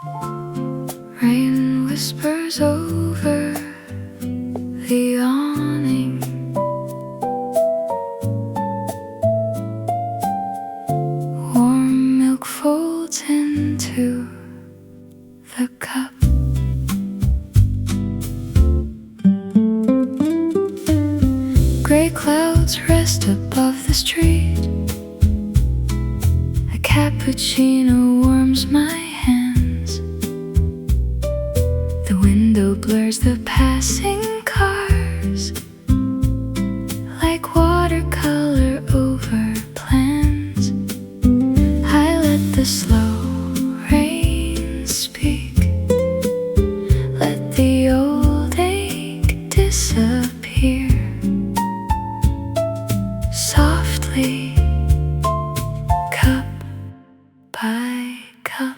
Rain whispers over the awning. Warm milk folds into the cup. Gray clouds rest above the street. A cappuccino warms my hands. The window blurs the passing cars like watercolor over plans. I let the slow rain speak. Let the old ache disappear. Softly, cup by cup.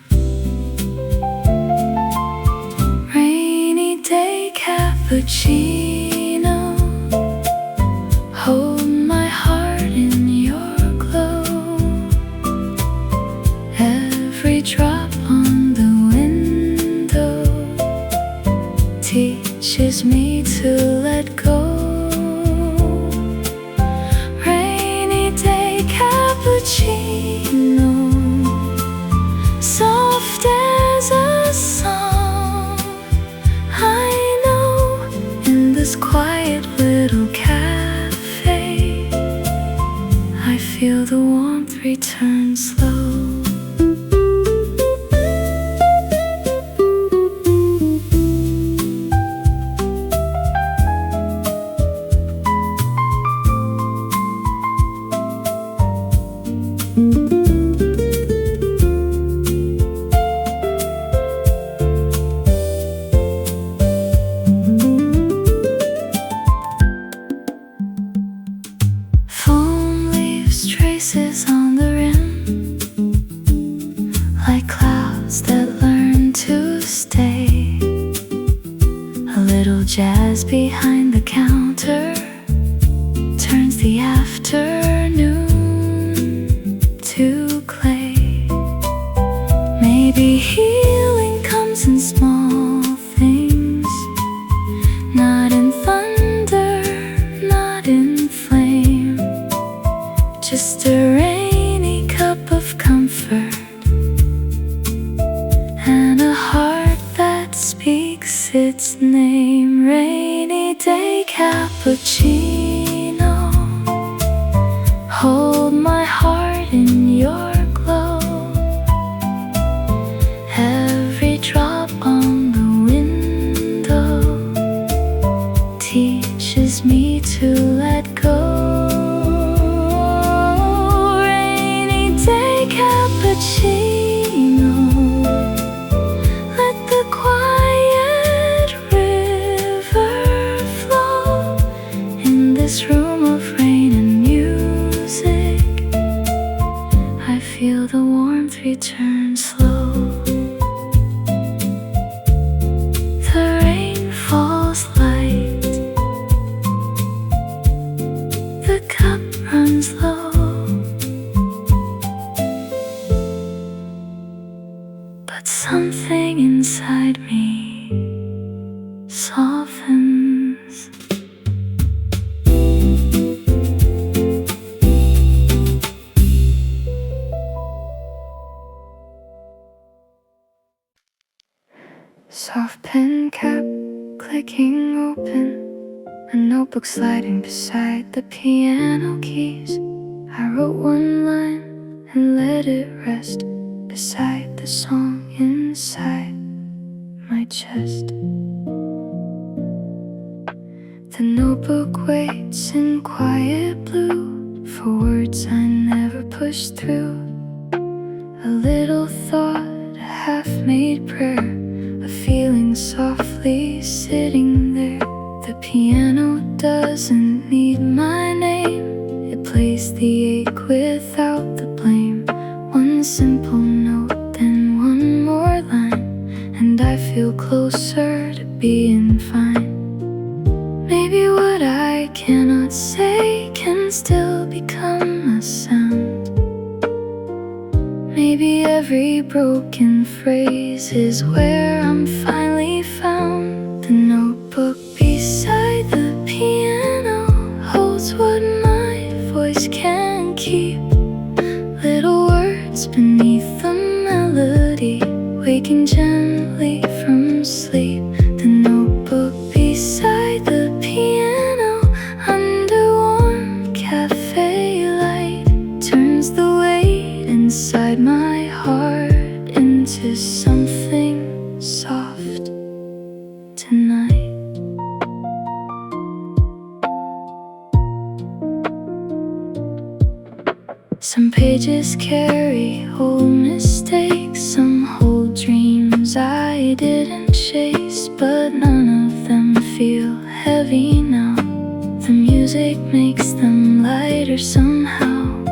Rainy day cappuccino. Hold my heart in your glow. Every drop on the window teaches me to let go. Cappuccino, soft as a song. I know in this quiet little cafe, I feel the warmth return slow. Traces on the rim, like clouds that learn to stay. A little jazz behind the counter turns the afternoon to clay. Maybe healing comes in small things, not in thunder, not in flame. Just a rainy cup of comfort and a heart that speaks its name. Rainy day cappuccino. Hold my heart in your glow. Every drop on the window teaches me to let go. Cappuccino, let the quiet river flow. In this room of rain and music, I feel the warmth return slow. The rain falls light, the cup runs low. But something inside me softens. Soft pen cap clicking open, a notebook sliding beside the piano keys. I wrote one line and let it rest beside the song inside my chest. The notebook waits in quiet blue for words I never pushed through. A little thought, a half-made prayer, a feeling softly sitting there. The piano doesn't need my name, it plays the ache without the blame. One simple note, then one more line, and I feel closer to being fine. Maybe what I cannot say can still become a sound. Maybe every broken phrase is where I'm finally found. The notebook beside the piano holds what my voice can't keep. Little words beneath the melody, waking gently from sleep. The notebook beside the piano, under warm cafe light, turns the weight inside my heart into something soft tonight. Some pages carry old mistakes, some hold dreams I didn't chase, but none of them feel heavy now. The music makes them lighter somehow.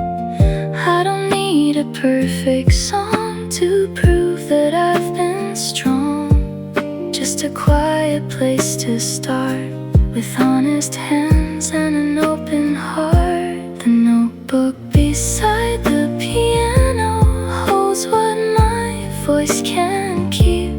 I don't need a perfect song to prove that I've been strong. Just a quiet place to start, with honest hands and an open heart. The notebook beside the piano holds what my voice can't keep.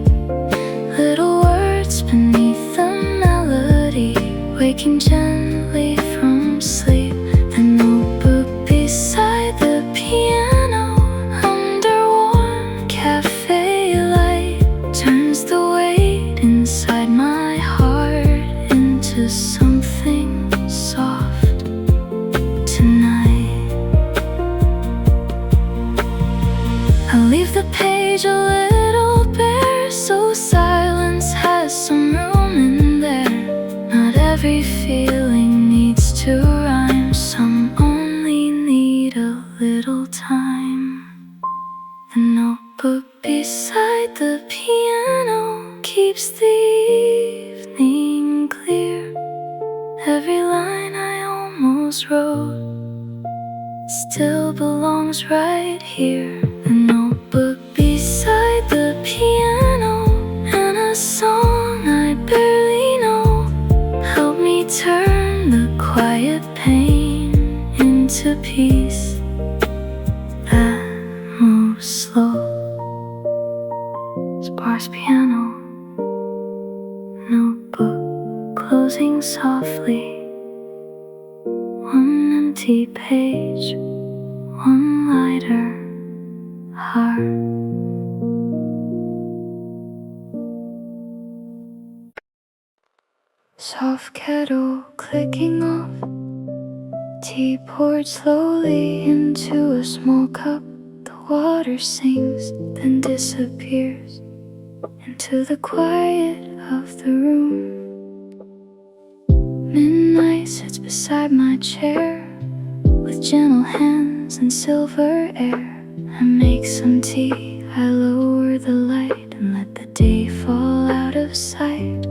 Little words beneath the melody, waking gently from sleep. The notebook beside the piano, under warm cafe light, turns the weight inside my heart into something soft tonight. I'll leave the page a little bare, so silence has some room in there. Not every feeling needs to rhyme, some only need a little time. The notebook beside the piano keeps the evening clear. Every line I almost wrote still belongs right here. The notebook beside the piano, and a song I barely know, help me turn the quiet pain into peace that moves slow. Sparse piano, notebook closing softly. One empty page, one lighter heart. Soft kettle clicking off, tea poured slowly into a small cup. The water sings, then disappears into the quiet of the room. Midnight sits beside my chair, with gentle hands and silver air. I make some tea, I lower the light and let the day fall out of sight.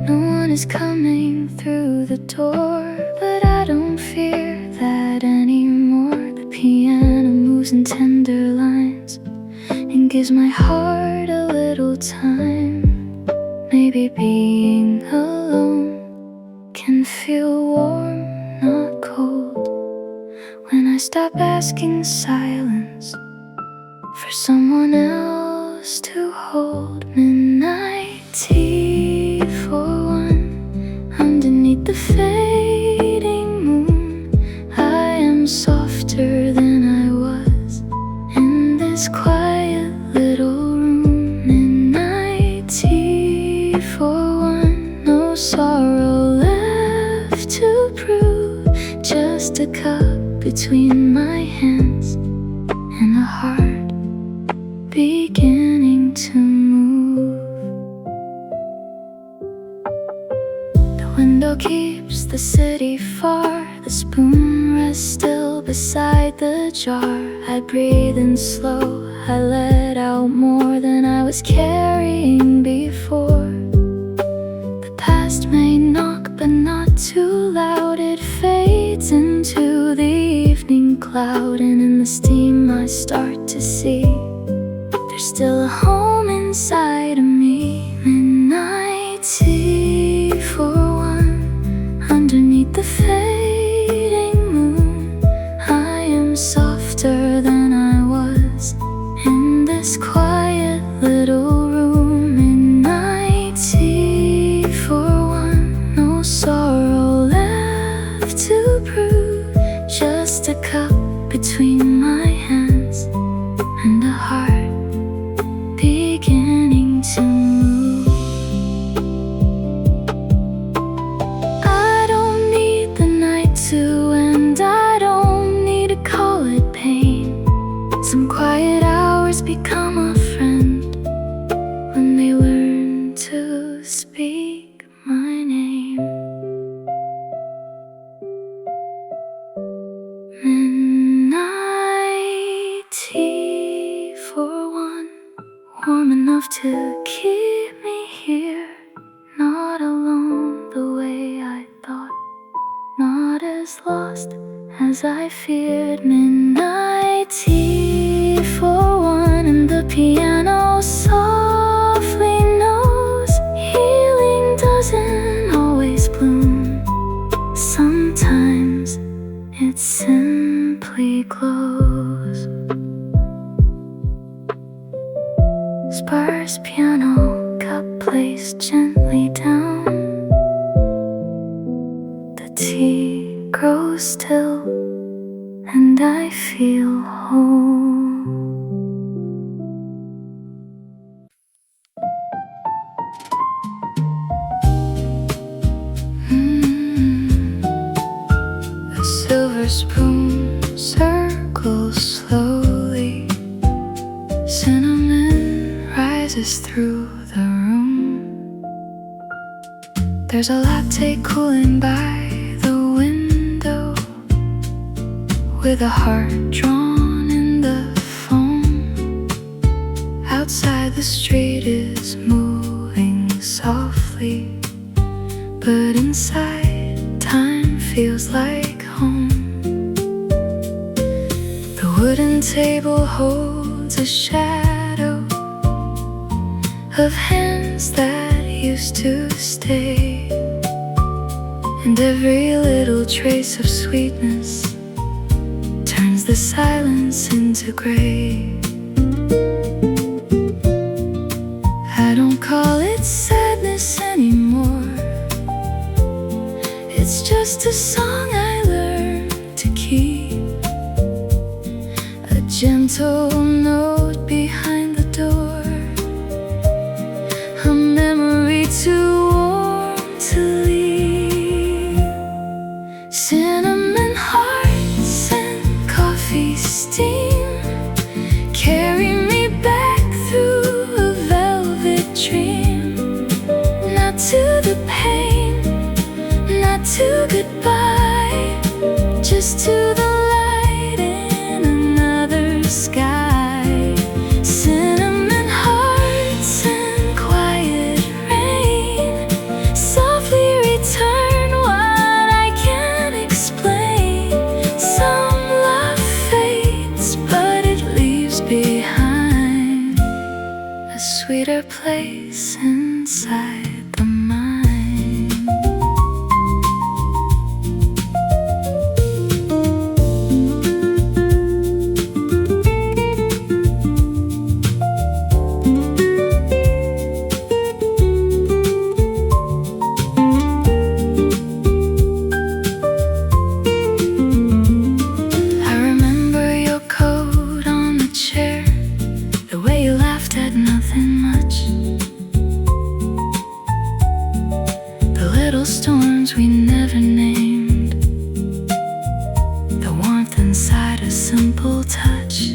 No one is coming through the door, but I don't fear that anymore. The piano moves in tender lines and gives my heart a little time. Maybe being alone can feel warm, not cold, when I stop asking silence for someone else to hold. Midnight tea for one, underneath the fading moon. I am softer than I was in this quiet little room. Midnight tea for one, no sorrow left to prove, just a cup between my hands and a heart beginning to move. The window keeps the city far, the spoon rests still beside the jar. I breathe in slow, I let out more than I was carrying before. The past may knock, but not too loud. It fades into the evening cloud, and in the steam I start to see there's still a home inside of me. Midnight tea for one, underneath the fading moon. I am softer than I Some quiet hours become a friend when they learn to speak my name. Midnight tea for one, warm enough to keep me here. Not alone the way I thought, not as lost as I feared. Midnight tea for one, and the piano softly knows healing doesn't always bloom. Sometimes it simply glows. Sparse piano cup placed gently down. The tea grows still, and I feel home. A silver spoon circles slowly. Cinnamon rises through the room. There's a latte cooling by the window, with a heart drawn in the foam. Outside the street is moving softly, but inside time feels like home. The wooden table holds a shadow of hands that used to stay, and every little trace of sweetness turns the silence into gray. I don't call it sadness anymore. It's just a song I learned to keep, a gentle note behind the door, a memory too warm to leave. Cinnamon hearts and coffee steam carry me back through a velvet dream. Not to the pain, not to goodbye, just to the light in another sky. Cinnamon hearts and quiet rain softly return what I can't explain. Some love fades, but it leaves behind a sweeter place inside the mind. I remember your coat on the chair, the way you laughed at nothing much, the little storms we never named, the warmth inside a simple touch.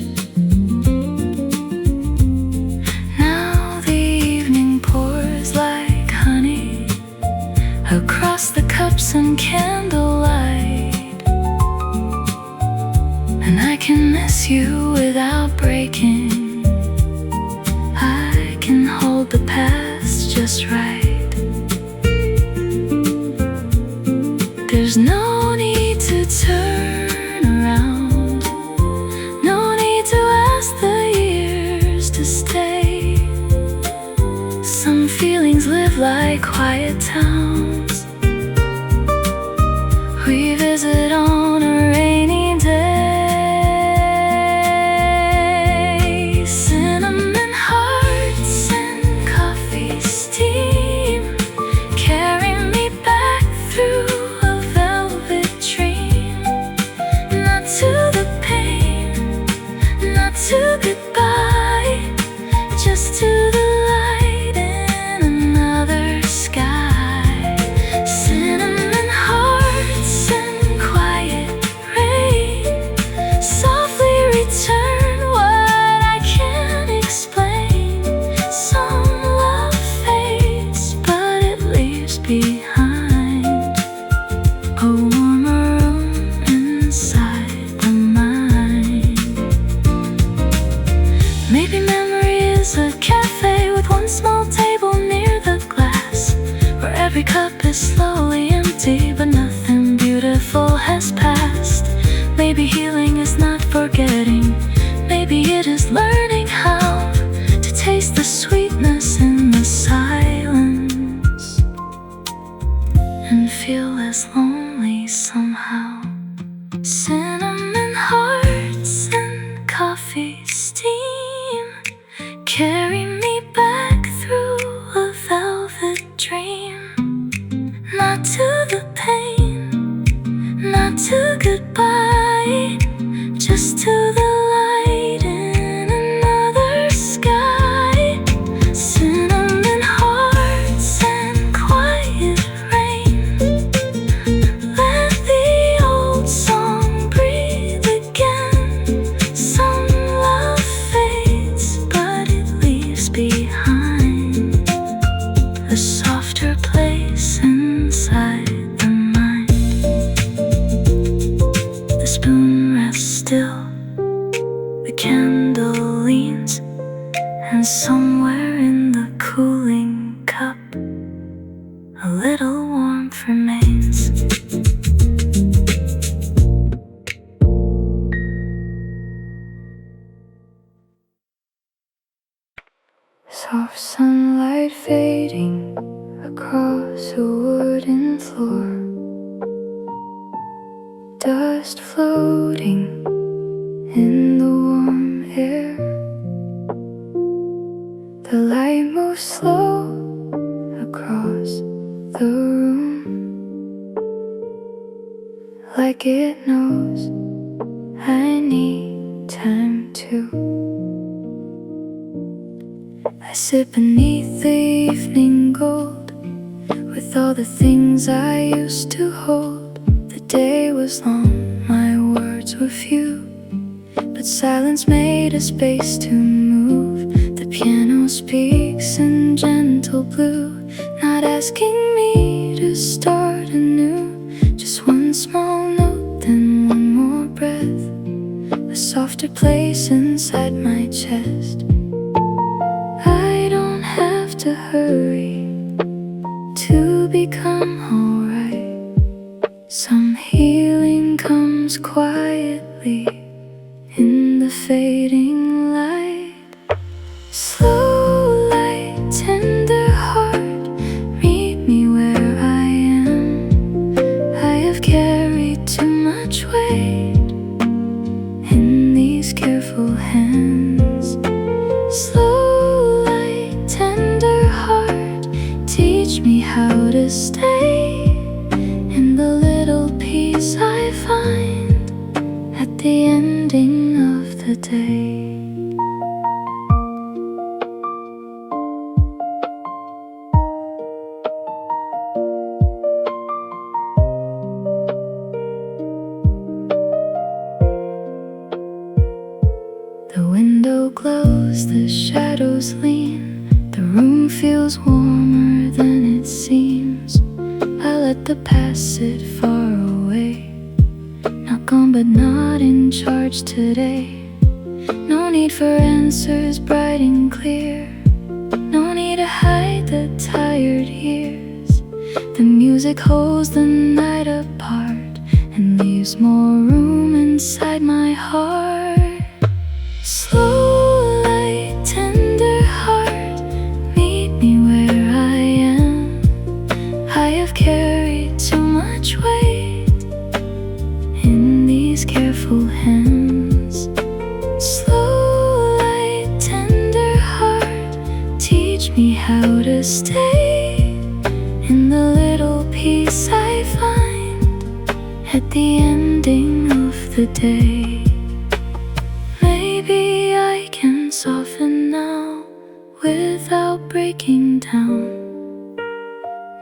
Now the evening pours like honey across the cups and candlelight, and I can miss you without breaking. I can hold the past just right. There's no need to turn around, no need to ask the years to stay. Some feelings live like quiet towns we visit on a rainy day. Cinnamon hearts and coffee steam carry me back through a velvet dream. Not to the pain, not to goodbye, just to the light in another sky. Cinnamon hearts and quiet rain softly return what Maybe memory is a cafe with one small table near the glass, where every cup is slowly empty but nothing beautiful has passed. Maybe healing is not forgetting, maybe it is learning how to taste the sweetness in the silence and feel less lonely somehow. Cinnamon hearts and coffee steam carry me back through a velvet dream. Not to the pain, not to goodbye, just to the light in another sky. Cinnamon hearts and quiet rain, let the old song breathe again. Some love fades, but it leaves behind a softer place inside the mind. The spoon rests still, the candle leans, and somewhere in the cooling cup a little warmth remains. Soft sunlight fading across a wooden floor, dust floating in the warm air. The light moves slow across the room, like it knows I need time too. I sit beneath the evening gold with all the things I used to hold. The day was long, my words were few, but silence made a space to move. The piano speaks in gentle blue, not asking me to start anew. Just one small note, then one more breath, a softer place inside my chest. I don't have to hurry to become alright. Some healing comes quietly in the fading light. Slow light, tender heart, meet me where I am. I have carried too much weight in these careful hands. Slow light, tender heart, teach me how to stay in the little peace I find at the ending of the day. The window glows, the shadows lean, the room feels warmer than it seems. I let the past sit far away, not gone but not in charge today. No need for answers bright and clear, no need to hide the tired years. The music holds the night apart and leaves more room inside my heart. Slow light, tender heart, meet me where I am. I have carried too much weight in these careful hands. Slow light, tender heart, teach me how to stay in the little peace I find at the ending of the day. Maybe I can soften now without breaking down.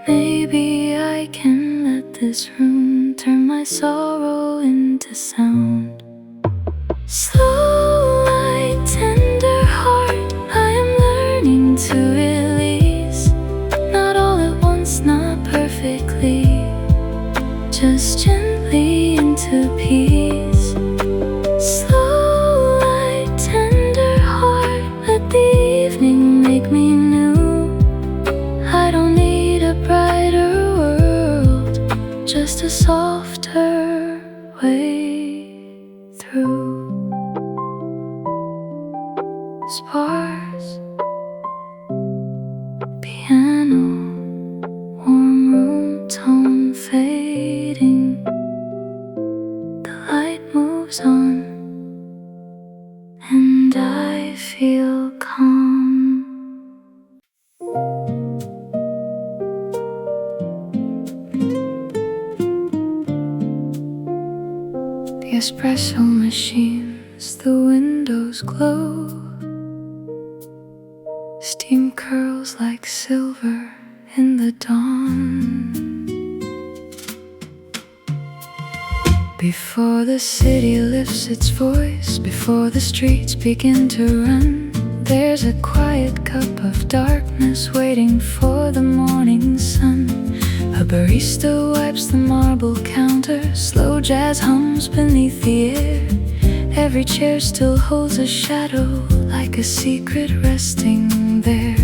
Maybe I can let this room turn my sorrow into sound. Slow light, tender heart, I am learning to release. Not all at once, not perfectly, just gently into peace. Slow light, tender heart, sparse piano, warm room tone fading. The light moves on, and I feel calm. The espresso machines, the windows glow. Steam curls like silver in the dawn. Before the city lifts its voice, before the streets begin to run, there's a quiet cup of darkness waiting for the morning sun. A barista wipes the marble counter, slow jazz hums beneath the air. Every chair still holds a shadow, like a secret resting there.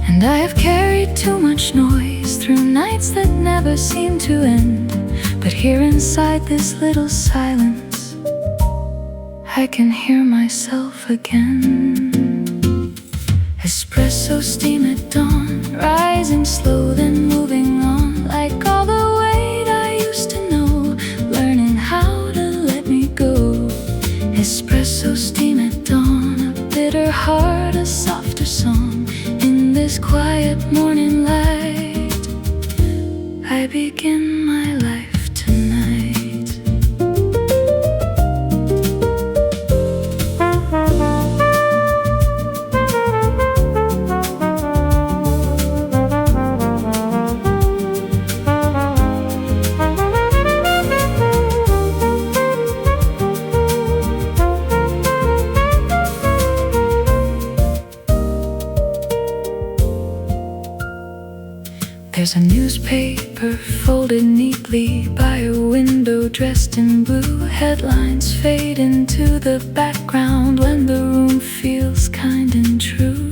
And I have carried too much noise through nights that never seem to end. But here inside this little silence, I can hear myself again. Espresso steam at dawn, rising slow then moving on, like all the weight I used to know, learning how to let me go. Espresso steam at dawn, a bitter heart, a softer song. In this quiet morning light, I begin my life tonight. There's a newspaper folded neatly by a window, dressed in blue. Headlines fade into the background when the room feels kind and true.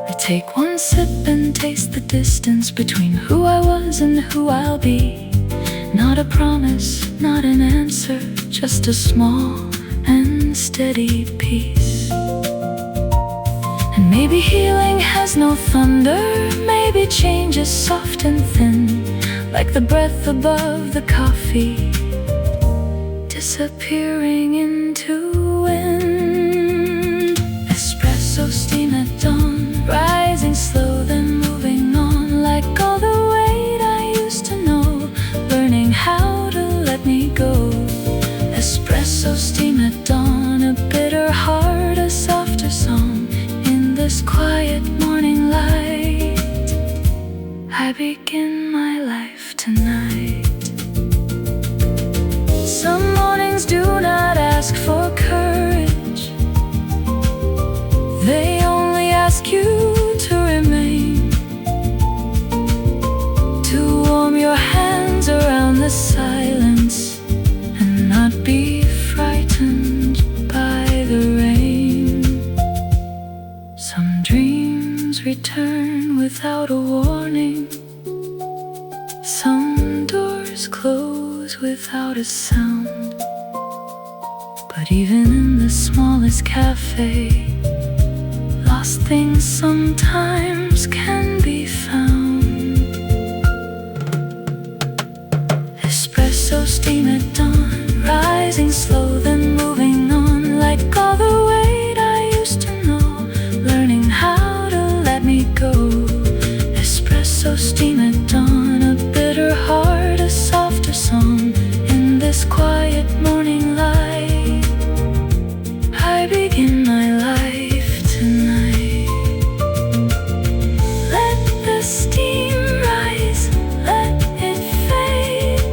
I take one sip and taste the distance between who I was and who I'll be. Not a promise, not an answer, just a small and steady peace. And maybe healing has no thunder, maybe change is soft and thin, like the breath above the coffee, disappearing into wind. Espresso steam at dawn, rising slow then moving on, like all the weight I used to know, learning how to let me go. Espresso steam at dawn, a bitter heart, a softer song. In this quiet morning light, I begin my life tonight. Some mornings do not ask for courage, they only ask you to remain, to warm your hands around the silence and not be frightened by the rain. Some dreams return without a warning, some doors close without a sound. But even in the smallest cafe, lost things sometimes can be found. Espresso steam at dawn, rising slow then moving on, like all the weight I used to know, learning how to let me go. Espresso steam at dawn, a bitter heart, a softer song. In this quiet morning light, I begin my life tonight. Let the steam rise, let it fade,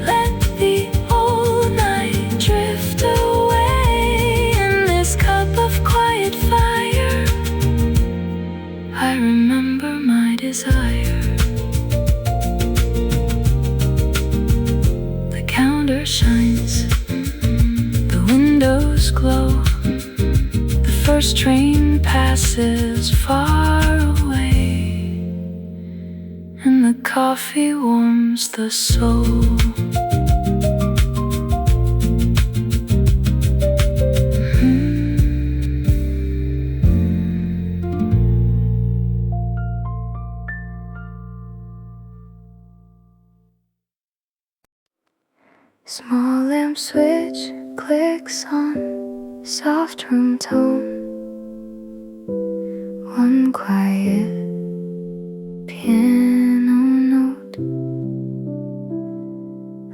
let the old night drift away. In this cup of quiet fire, I remember my desire. The counter shines, the windows glow, the first train passes far away, and the coffee warms the soul. clicks on soft room tone. One quiet piano note.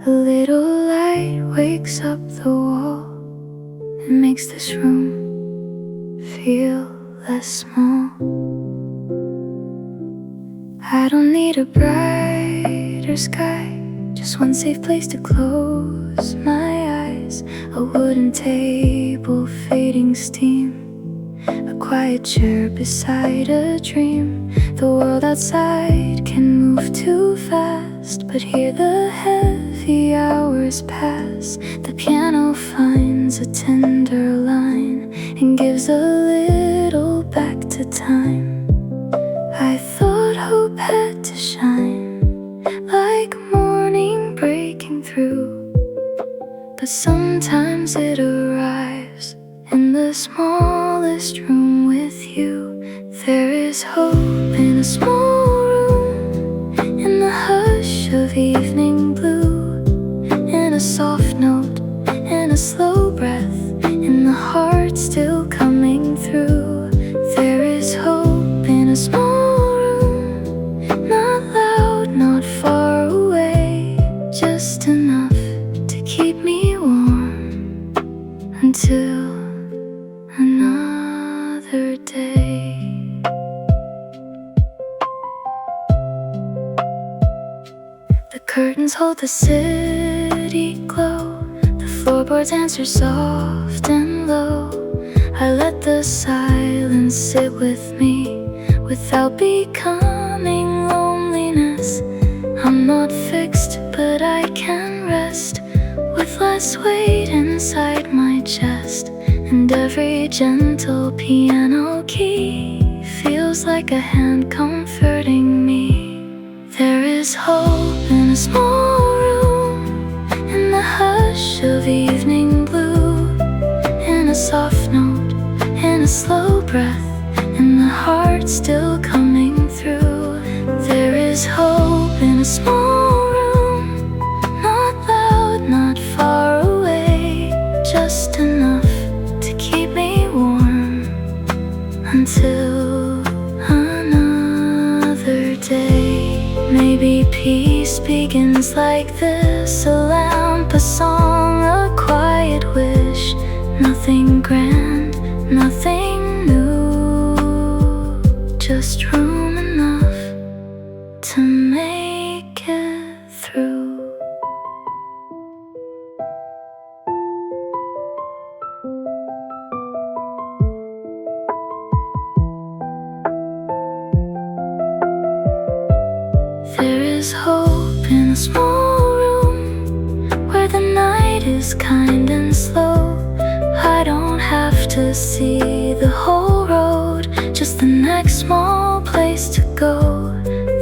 A little light wakes up the wall and makes this room feel less small. I don't need a brighter sky, just one safe place to close my eyes. A wooden table, fading steam, a quiet chair beside a dream. The world outside can move too fast, but here the heavy hours pass. The piano finds a tender line and gives a little back to time. I thought hope had to shine like morning breaking through, but sometimes it arrives in the smallest room with you. There is hope in a small room, in the hush of evening blue, in a soft note, in a slow breath, in the heart still coming through. There is hope in a small room, not loud, not far away, just enough to keep me warm until another day. The curtains hold the city glow, the floorboards answer soft and low. I let the silence sit with me without becoming loneliness. I'm not fixed, but I can rest with less weight inside my chest. And every gentle piano key feels like a hand comforting me. There is hope in a small room, in the hush of evening blue, in a soft note, in a slow breath, in the heart still coming through. There is hope in a small room, not loud, not far away, just enough to keep me warm until another day. Maybe peace begins like this, a lamp, a song, a quiet wish. Nothing grand, nothing new, just room enough to make it through. There is hope in a small room where the night is kind and slow. I don't have to see the whole road, just the next small place to go.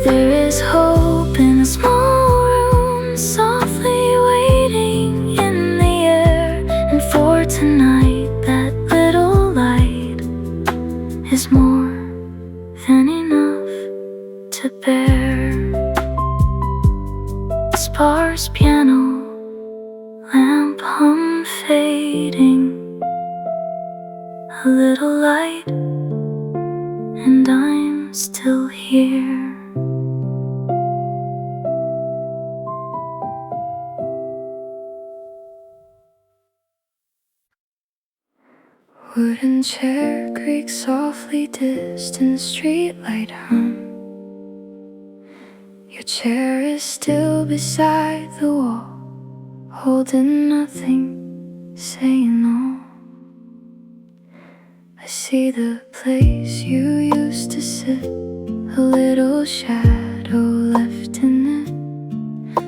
There is hope in a small room, softly waiting in the air. And for tonight, that little light is more than enough to bear. Sparse piano, lamp hum fading, a little light, and I'm still here. Wooden chair creaks softly, distant streetlight hum. Your chair is still beside the wall, holding nothing, saying all. I see the place you used to sit, a little shadow left in it.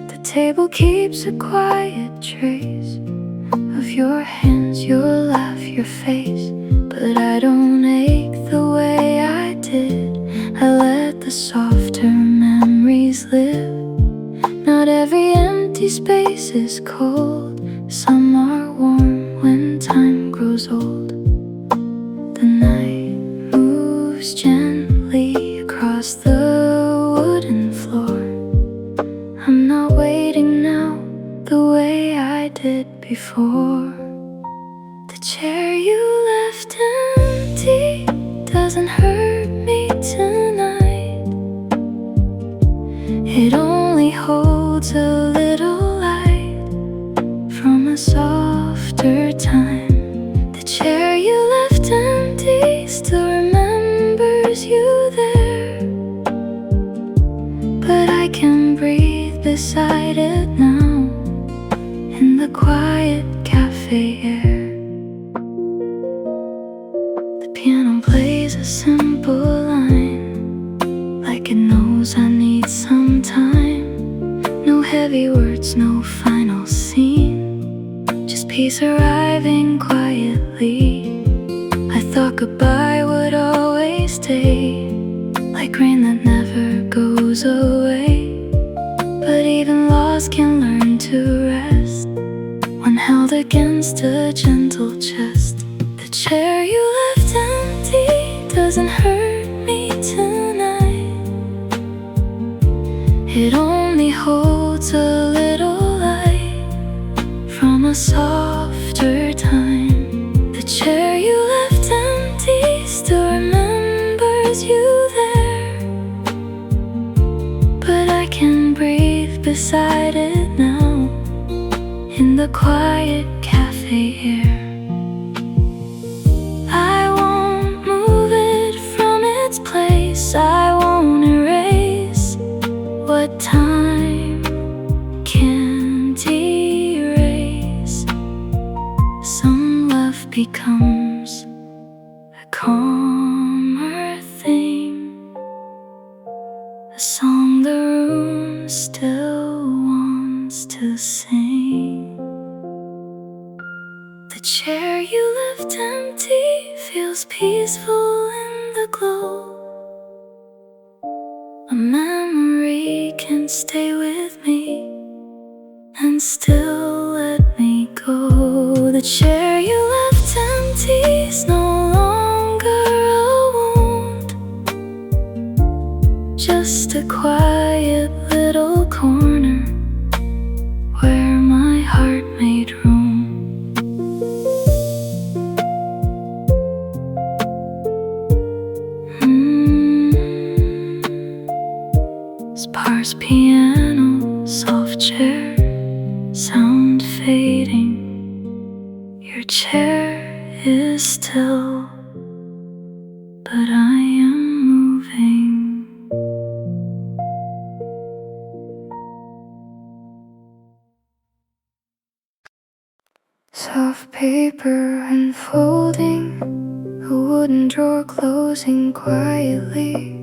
The table keeps a quiet trace of your hands, your laugh, your face. But I don't ache the way I did. I let the softer memories live. Not every empty space is cold. Some are warm when time grows old. The night moves gently across the wooden floor. I'm not waiting now the way I did before. chair you left empty doesn't hurt me tonight. It only holds a little light from a softer time. The chair you left empty still remembers you there, but I can breathe beside it now in the quiet cafe air. The piano plays a simple line, like it knows I need some time. No heavy words, no final scene, just peace arriving quietly. I thought goodbye would always stay, like rain that never goes away. But even loss can learn to rest when held against a gentle chest. The chair you left empty doesn't hurt me tonight. It only holds a little light from a softer time. The chair you left empty still remembers you there, but I can breathe beside it now in the quiet cafe air. I won't move it from its place, I won't erase what time can't erase. Some love becomes a calmer thing, a song the room still wants to sing. The chair you left empty feels peaceful in the glow. A memory can stay with me and still let me go. The chair you left empty is no longer a wound, just a quiet little corner where my heart made room. Sparse piano, soft chair, sound fading. Your chair is still, but I am moving. Soft paper unfolding, a wooden drawer closing quietly.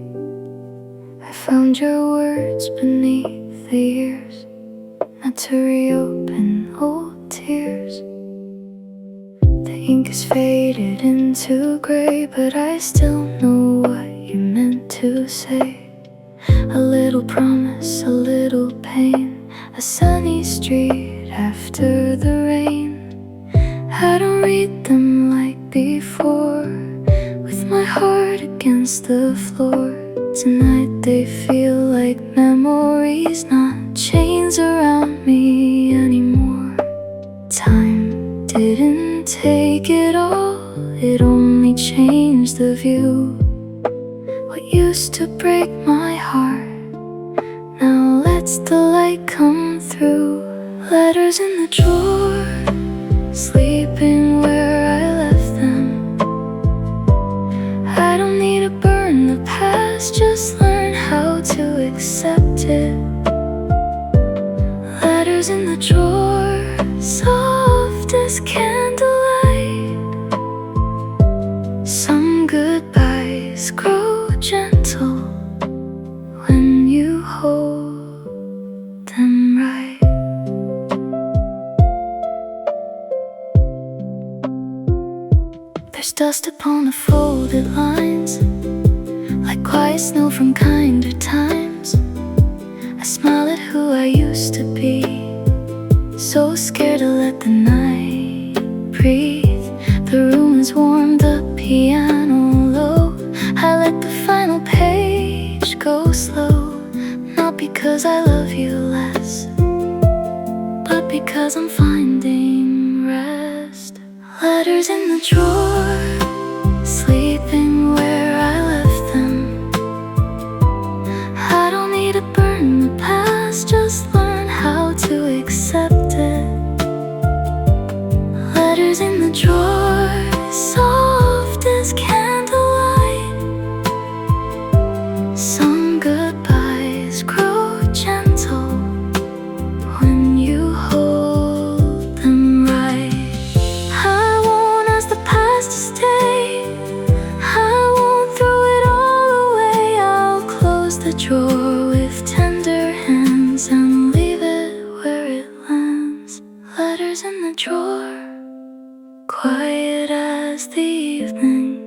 I found your words beneath the years, not to reopen old tears. The ink is faded into gray, but I still know what you meant to say. A little promise, a little pain, a sunny street after the rain. I don't read them like before, with my heart against the floor. Tonight they feel like memories, not chains around me anymore. Time didn't take it all, it only changed the view. What used to break my heart now lets the light come through. Letters in the drawer, sleeping where I left them. I don't need to burn the past, just learn how to accept it. Letters in the drawer, soft as candlelight. Some goodbyes grow gentle when you hold them right. There's dust upon the folded lines, like quiet snow from kinder times. I smile at who I used to be, so scared to let the night breathe. The room is warm, the piano low. I let the final page go slow, not because I love you less, but because I'm finding rest. Letters in the drawer, sleeping where I left them. I don't need to burn the past, just learn how to accept it. Letters in the drawer, soft as candlelight. Some goodbyes grow gentle when you hold them right. I won't ask the past to stay, I won't throw it all away. I'll close the drawer with tender hands and leave it where it lands. Letters in the drawer, quiet as the evening.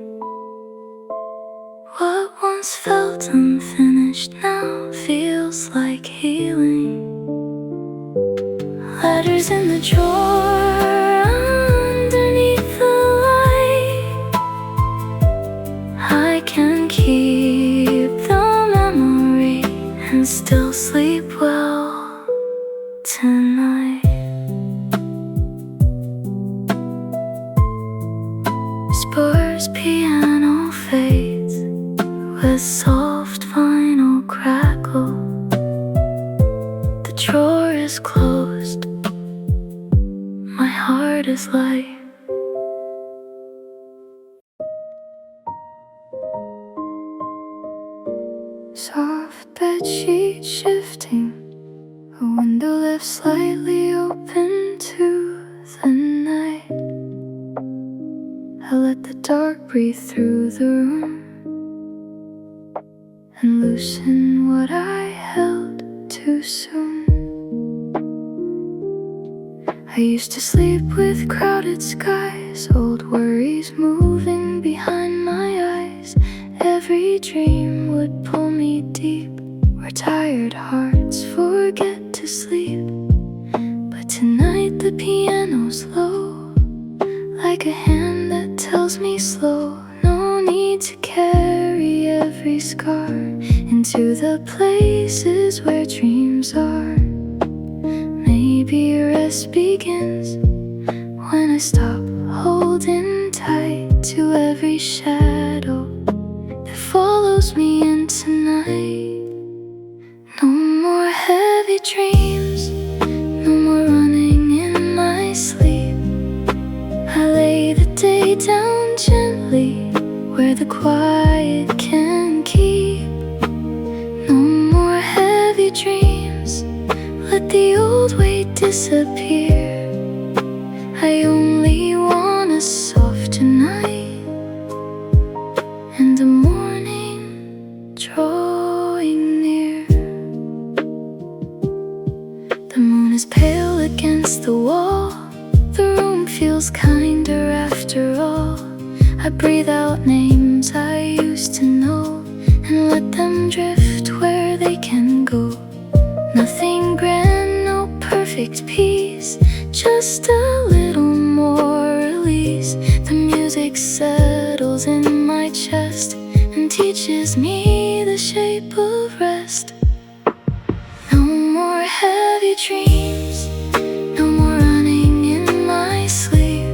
What once felt unfinished now feels like healing. Letters in the drawer, underneath the light. I can keep the memory and still sleep well tonight. Spurs piano fades with soft vinyl crackle. The drawer is closed, my heart is light. Soft bedsheet shifting, a window left slightly open to the night. I let the dark breathe through the room and loosen what I held too soon. I used to sleep with crowded skies, old worries moving behind my eyes. Every dream would pull me deep, where tired hearts forget to sleep. But tonight the piano's low, like a hand that tells me slow. No need to carry every scar into the places where dreams are. Maybe rest begins when I stop holding tight to every shadow that follows me into night. No more heavy dreams, no more running in my sleep. I lay the day down gently where the quiet can keep. No more heavy dreams, let the old weight disappear. I only want a softer night and a morning drawing near. The moon is pale against the wall, the room feels kinder after all. I breathe out names I used to know and let them drift where they can go. Nothing grand, no perfect peace, just a little more release. The music settles in my chest and teaches me the shape of rest. No more heavy dreams, no more running in my sleep.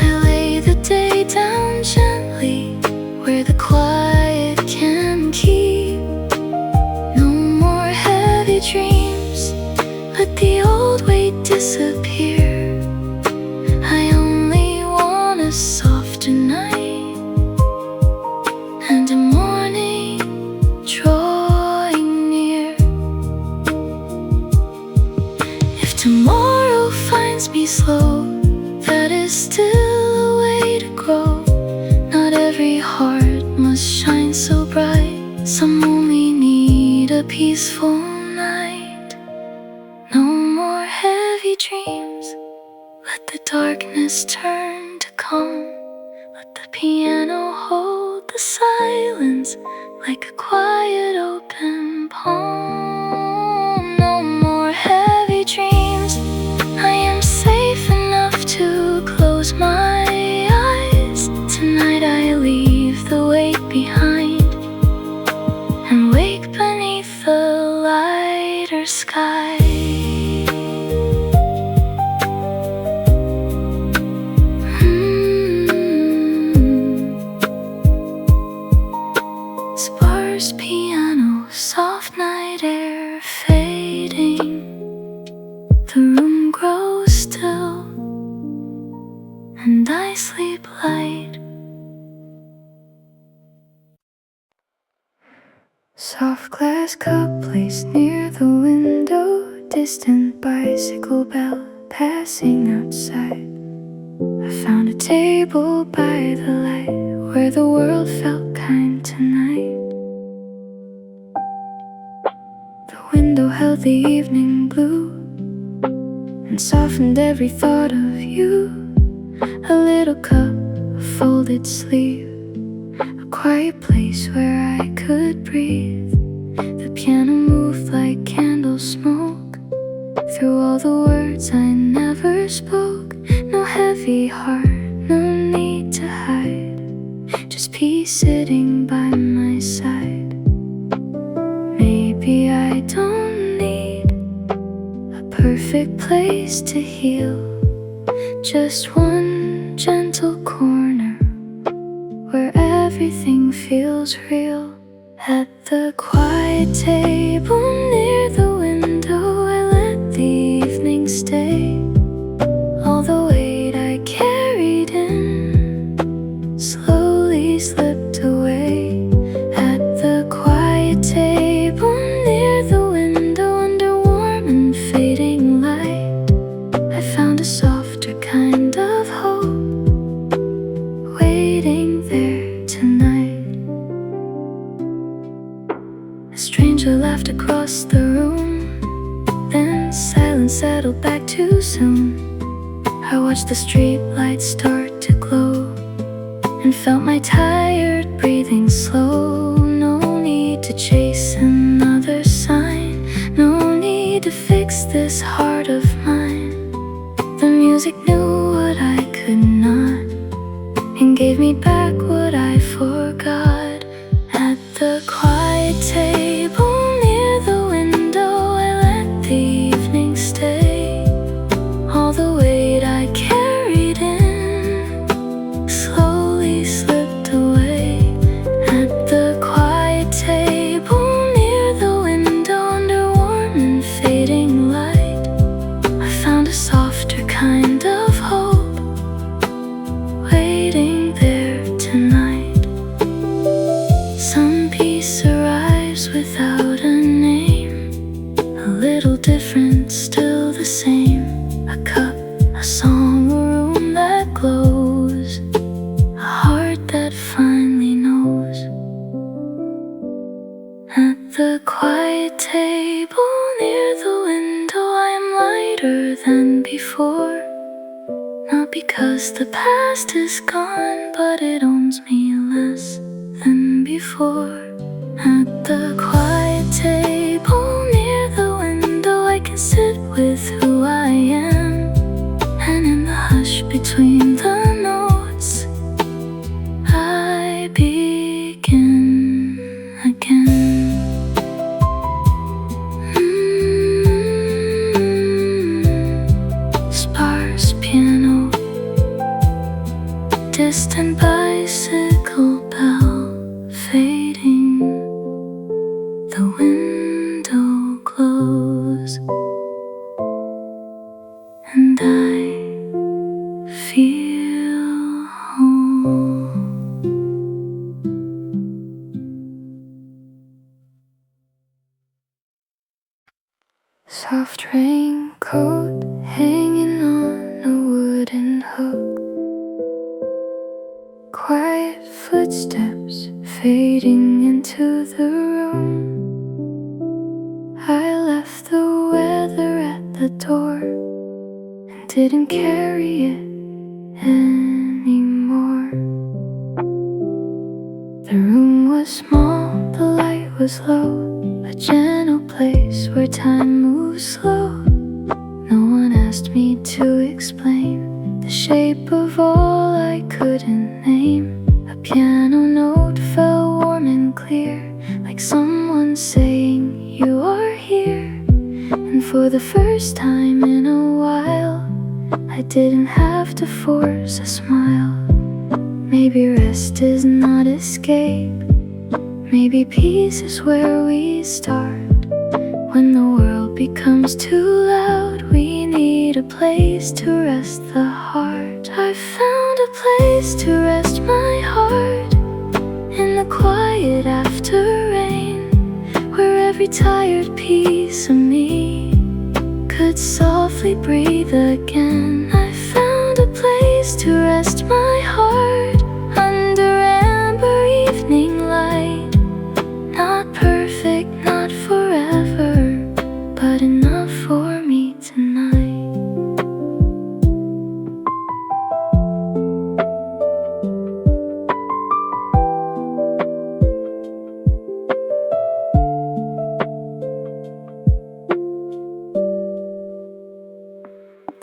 I lay the day down gently where the quiet can keep. No more heavy dreams, let the old weight disappear. I only want a softer night and a morning drawing near. If tomorrow finds me slow, that is still a way to grow. Not every heart must shine so bright, some only need a peaceful night. No more heavy dreams, let the darkness turn to calm. Let the piano hold the silence like a quiet open palm. No more heavy dreams, I am safe enough to close my eyes. Tonight I leave the weight behind and wake beneath the lighter sky. and I sleep light. Soft glass cup placed near the window, distant bicycle bell passing outside. I found a table by the light where the world felt kind tonight. The window held the evening blue and softened every thought of you. A little cup, a folded sleeve, a quiet place where I could breathe. The piano moved like candle smoke through all the words I never spoke. No heavy heart, no need to hide, just peace sitting by my side. Maybe I don't need a perfect place to heal, just one gentle corner where everything feels real. At the quiet table near the window, I let the evening stay. All the weight I carried in slowly slipped away. At the quiet table near the window, under warm and fading light, I found a softer kind of hope waiting there tonight. A stranger laughed across the room, then silence settled back too soon. I watched the street lights start to glow and felt my tired breathing slow. No need to chase another sign, no need to fix this heart of mine. The music knew what I could not and gave me back what I forgot. At the quiet table near the window, I let the evening stay. All the weight I carried in slowly slipped away. At the quiet table near the window, under warm and fading light, I found a softer kind of hope waiting there tonight. Some peace arrives without a name, a little different, still the same. A cup, a song, a room that glows, a heart that finally knows. At the quiet table near the window, I am lighter than before. Not because the past is gone, but it owns me less than before. At the quiet table near the window, I can sit with who I am, and in the hush between the notes, I begin again. Sparse piano, distant bicycle bell fading, the window glows, and I feel home. Soft raincoat hanging on a wooden hook, quiet footsteps fading into the room. I left the weather at the door and didn't carry it anymore. The room was small, the light was low, a gentle place where time moves slow. No one asked me to explain the shape of all I couldn't name. A piano note fell warm and clear, like someone saying you are here. And for the first time in a while, I didn't have to force a smile. Maybe rest is not escape, maybe peace is where we start. When the world becomes too loud, we need a place to rest the heart. I found a place to rest my heart in the quiet after rain, where every tired piece of me could softly breathe again. I found a place to rest my heart under amber evening light. Not perfect, not forever, but enough for me tonight.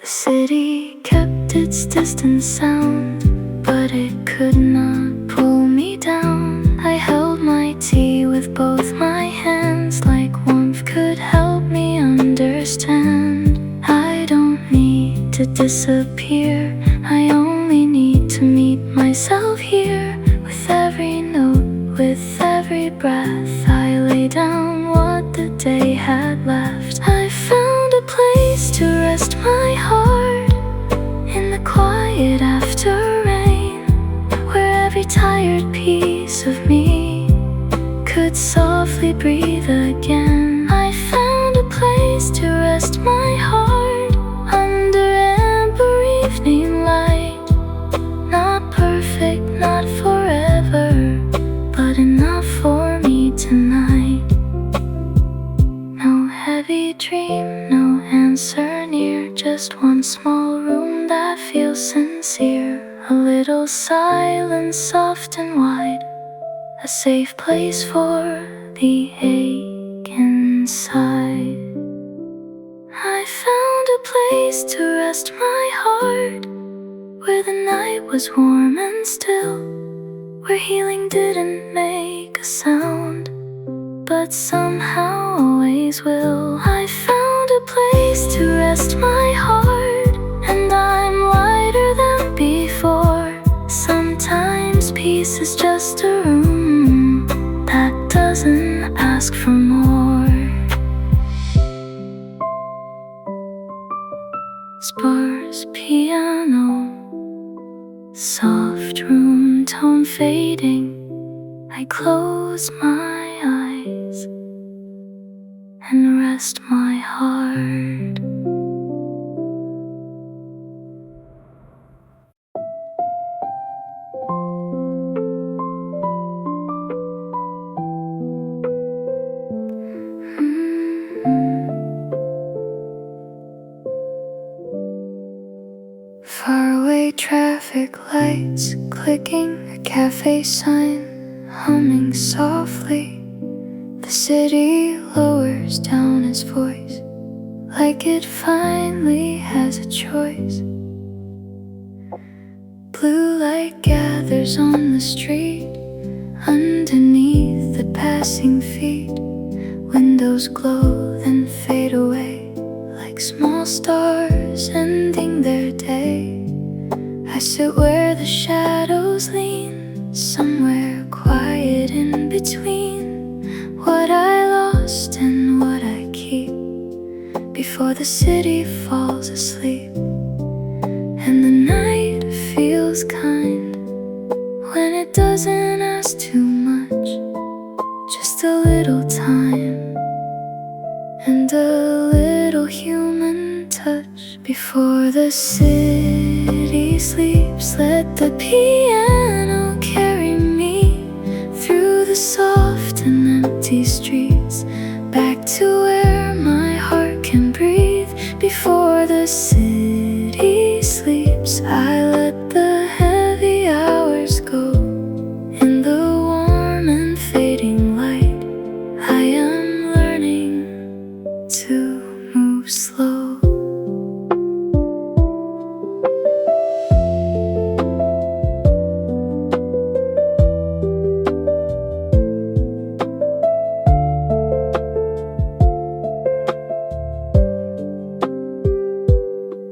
The city kept its distant sound, but it could not pull me down. I held my tea with both my hands, like warmth could help me understand. I don't need to disappear, I only need to meet myself here. With every note, with every breath, I lay down what the day had left. I found a place to rest my heart in the quiet after rain, where every tired piece of me could softly breathe again. I found a place to rest my heart under amber evening light. Not perfect, not forever, but enough for me tonight. No heavy dream, no answer near, just one small room that feels sincere. A little silence, soft and wide, a safe place for the ache inside. I found a place to rest my heart, where the night was warm and still, where healing didn't make a sound, but somehow always will. I found a place to rest my heart, and I'm lighter than before. Sometimes peace is just a room that doesn't ask for more. Sparse piano, soft room tone fading. I close my eyes and rest my heart. Faraway traffic lights clicking, a cafe sign humming softly. The city lowers down its voice, like it finally has a choice. Blue light gathers on the street, underneath the passing feet. Windows glow then fade away, like small stars ending their day. I sit where the shadows lean, somewhere quiet in between what I lost and what I keep, before the city falls asleep. And the night feels kind when it doesn't ask too much, just a little time and a little human touch. Before the city sleeps, let the piano carry me through the soft and empty streets, back to where my heart can breathe. Before the city sleeps, I let the heavy hours go. In the warm and fading light, I am learning to move slow.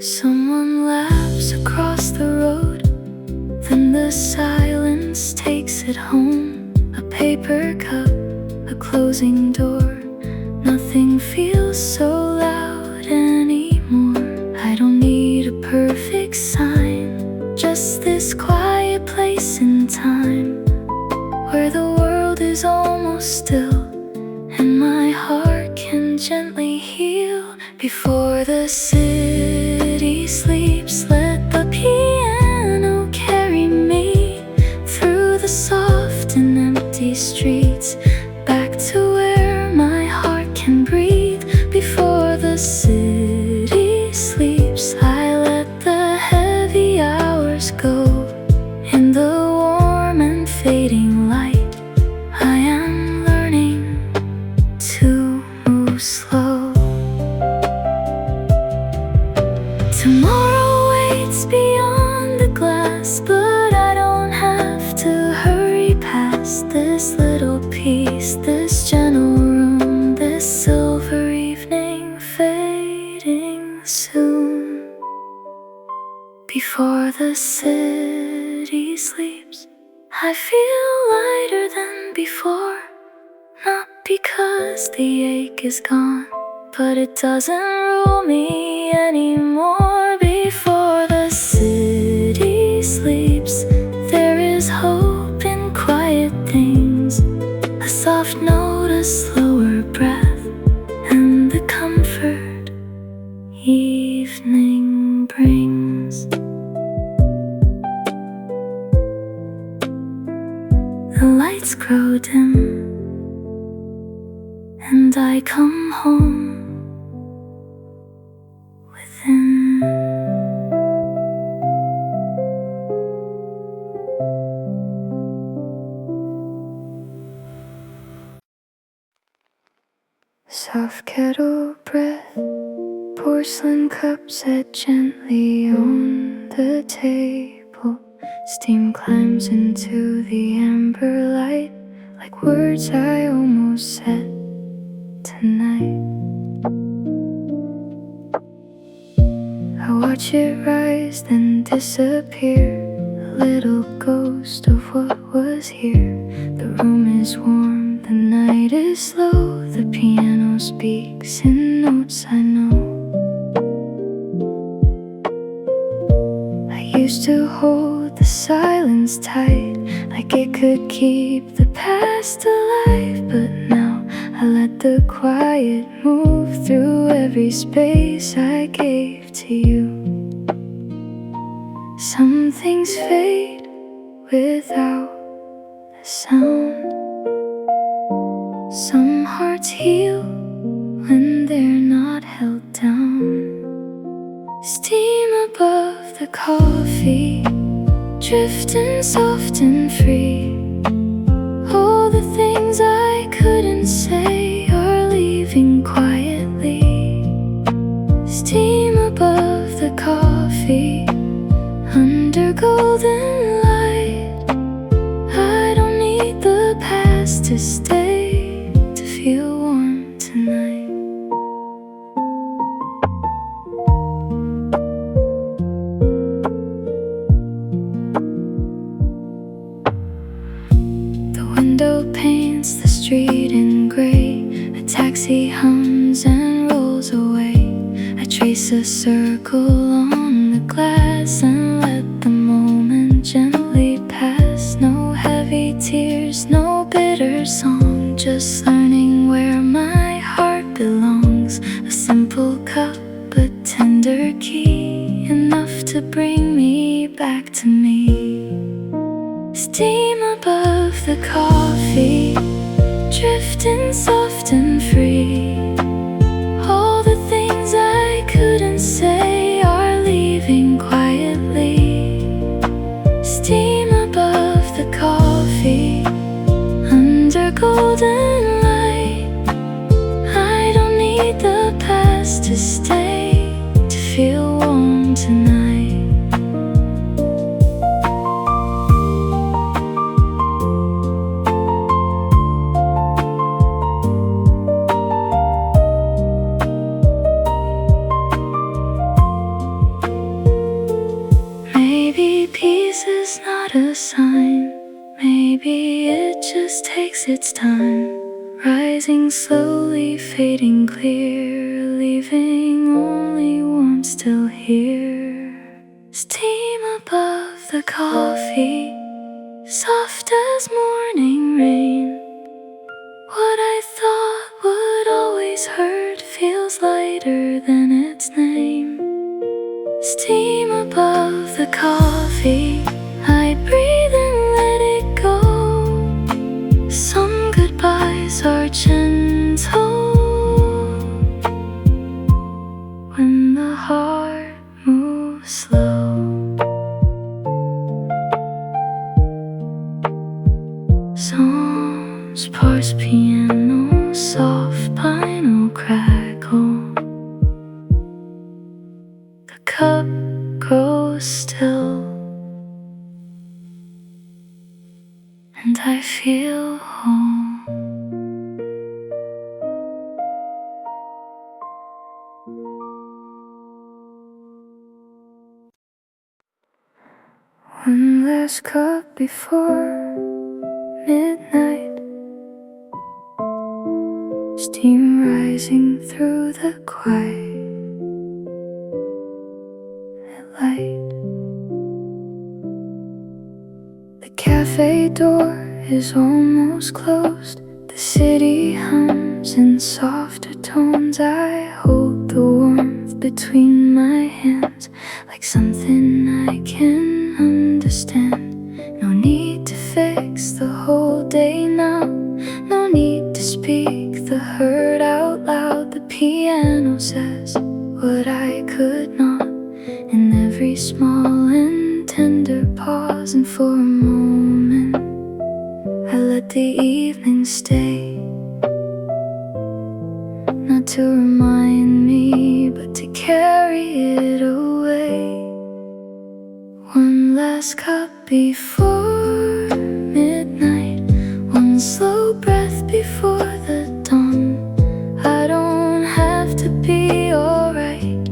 Someone laughs across the road, then the silence takes it home. A paper cup, a closing door, nothing feels so loud anymore. I don't need a perfect sign, this quiet place in time where the world is almost still and my heart can gently heal. Before the city sleeps, let the piano carry me through the soft and empty streets, back to where my heart can breathe. Before the city sleeps, I let the heavy hours go. In the warm and fading light, I am learning to move slow. Tomorrow waits beyond the glass, but I don't have to hurry past this little piece, this gentle room, this silver evening fading soon. Before the city sleeps, I feel lighter than before. Not because the ache is gone, but it doesn't rule me anymore. Before the city sleeps, there is hope in quiet things, a soft note, a slower breath, and the comfort evening brings. The lights grow dim, and I come home within. Soft kettle breath, porcelain cups set gently on the table. Steam climbs into the amber light, like words I almost said tonight. I watch it rise, then disappear, a little ghost of what was here. The room is warm, the night is slow, the piano speaks in notes I know. I used to hold the silence tight, like it could keep the past alive, but now I let the quiet move through every space I gave to you. Some things fade without a sound. Some hearts heal when they're not held down. Steam above the coffee, drifting soft and free. All the things I couldn't say are leaving quietly. Steam above the coffee, under golden light. I don't need the past to stay, to feel warm tonight. Window paints the street in gray, a taxi hums and rolls away. I trace a circle on the glass and let the moment gently pass. No heavy tears, no bitter song, just learning where my heart belongs. A simple cup, a tender key, enough to bring me back to me. Steam above the coffee, drifting soft and free. All the things I couldn't say are leaving quietly. Steam above the coffee, under golden light. I don't need the past to stay, to feel warm tonight. Is not a sign, maybe it just takes its time, rising slowly, fading clear, leaving only warmth still here. Steam above the coffee, soft as morning rain. What I thought would always hurt feels lighter than its name. Steam above the coffee, I breathe and let it go. Some goodbyes are gentle when the heart moves slow. Songs, sparse piano, soft vinyl crackle. The cup grows still, and I feel home. One last cup before midnight, steam rising through the quiet light. The cafe door is almost closed. The city hums in softer tones. I hold the warmth between my hands, like something I can understand. No need to fix the whole day now. No need to speak the hurt out loud. The piano says what I could not, in every small and tender pause. And for a moment I let the evening stay, not to remind me, but to carry it away. One last cup before midnight, one slow breath before the dawn. I don't have to be alright,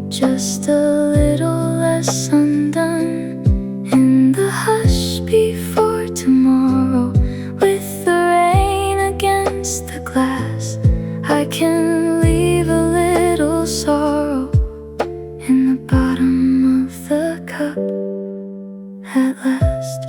just a little less undone. In the hush before tomorrow, with the rain against the glass, I can leave a little sorrow in the bottom of the cup at last.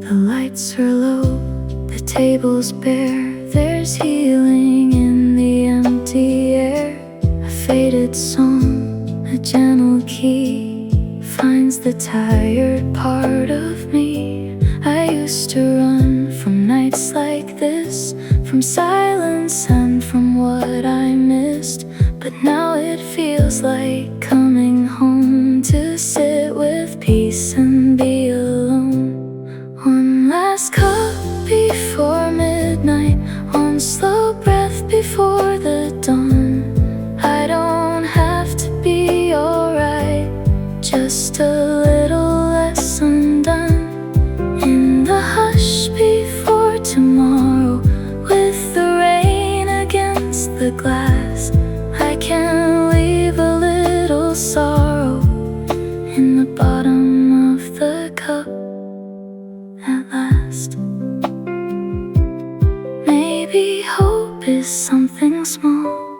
The lights are low, the table's bare. There's healing in the empty air. A faded song, a gentle key, finds the tired part of me. I used to run from nights like this, from silence and from what I missed. But now it feels like coming home, to sit with peace and be alone. One last cup before midnight, one slow breath before the dawn. I don't have to be alright, just a little less undone. In the hush before tomorrow, with the rain against the glass, I can leave a little sorrow in the bottom of the cup at last. Maybe hope is something small,